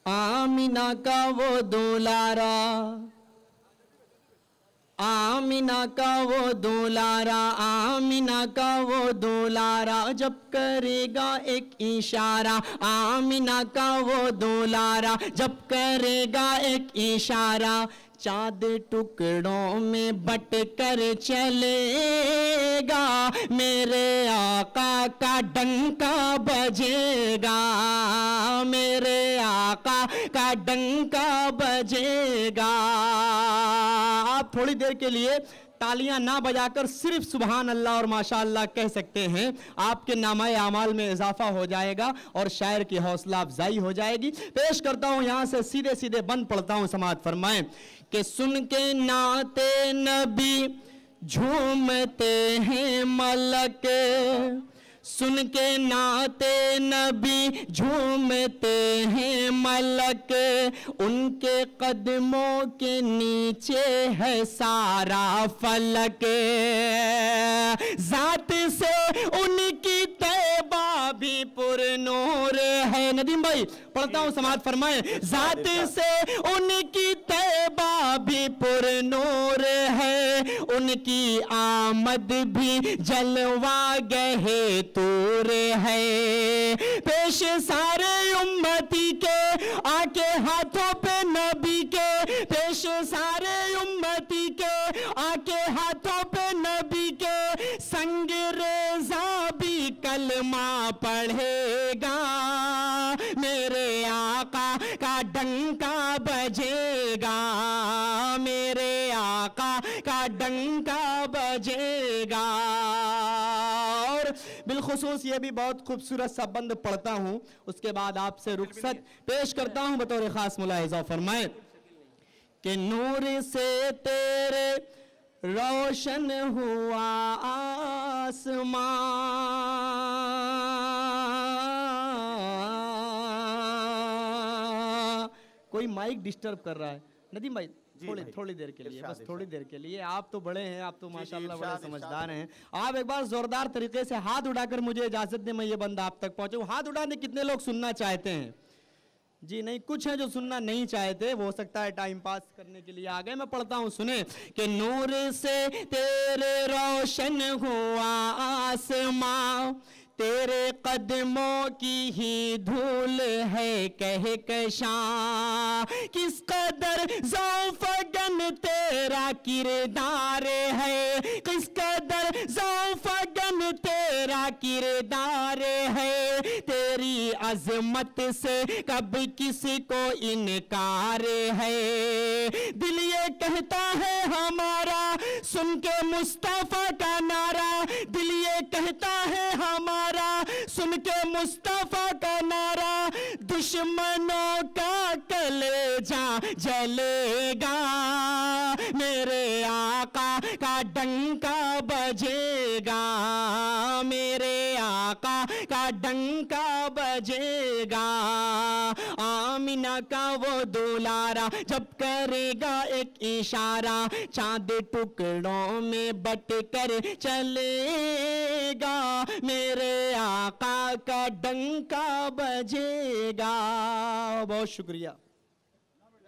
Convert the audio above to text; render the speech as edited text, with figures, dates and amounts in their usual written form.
आमिना का वो दुलारा, आमिना का वो दुलारा, आमिना का वो दुलारा, जब करेगा एक इशारा, आमिना का वो दुलारा, जब करेगा एक इशारा, चाँद टुकड़ों में बट कर चलेगा, मेरे आका का डंका बजेगा, मेरे आका का डंका बजेगा। आप थोड़ी देर के लिए तालियां ना बजाकर सिर्फ सुभान अल्लाह और माशाअल्लाह कह सकते हैं, आपके नामाए आमाल में इजाफा हो जाएगा और शायर की हौसला अफजाई हो जाएगी। पेश करता हूं यहां से सीधे सीधे बंद पढ़ता हूं, समाअत फरमाएं कि सुन के नाते नबी झूमते हैं मलक, सुन के नाते नबी झूमते हैं मलक, उनके कदमों के नीचे है सारा फलक, जात से उनकी तैबा भी पुरनूर है। नदीम भाई पढ़ता हूं, समाअत फरमाएं, जात से उनकी तैबा भी पुरनूर है, उनकी आमद भी जलवा गहे तूर है, पेश सारे उम्मती के आके हाथों पे नबी के, पेश सारे उम्मती के आके हाथों पे नबी के, संग रेज़ा भी कलमा पढ़ेगा, मेरे आका का डंका बजेगा, मेरे आका का डंका बजेगा। और बिलखुसूस ये भी बहुत खूबसूरत सा बंद पढ़ता हूं, उसके बाद आपसे रुखसत पेश करता हूं बतौर खास मुलाहिज़ा फरमाएं कि नूर से तेरे रोशन हुआ आसमां, कोई माइक डिस्टर्ब कर रहा है नदीम भाई, थोड़ी देर के लिए, बस थोड़ी देर के लिए। आप तो बड़े हैं, आप तो माशाल्लाह बड़े समझदार हैं, आप एक बार जोरदार तरीके से हाथ उठाकर मुझे इजाजत दें, मैं ये बंदा आप तक पहुंचाऊं। हाथ उठा दे कितने लोग सुनना चाहते हैं? जी नहीं, कुछ हैं जो सुनना नहीं चाहते, वो हो सकता है टाइम पास करने के लिए आ गए। मैं पढ़ता हूं, सुने कि नूर से तेरे रोशन हुआ आसमां, तेरे कदमों की ही धूल है कहकशां, किस कदर ज़ौफ़गन तेरा किरदार है, किस कदर ज़ौफ़गन तेरा किरदार है, तेरी अज़मत से कब किसी को इनकार है, दिल ये कहता है हमारा सुन के मुस्तफ़ा का नारा, दिल ये कहता है हमारा सुन के मुस्तफ़ा का नारा, दुश्मनों का कलेजा जलेगा, मेरे आका का डंका बजेगा, मेरे आका का डंका बजेगा, आमिना का वो दुलारा जब करेगा एक इशारा, चाँद टुकड़ों में बट कर चलेगा, मेरे आका का डंका बजेगा। बहुत शुक्रिया।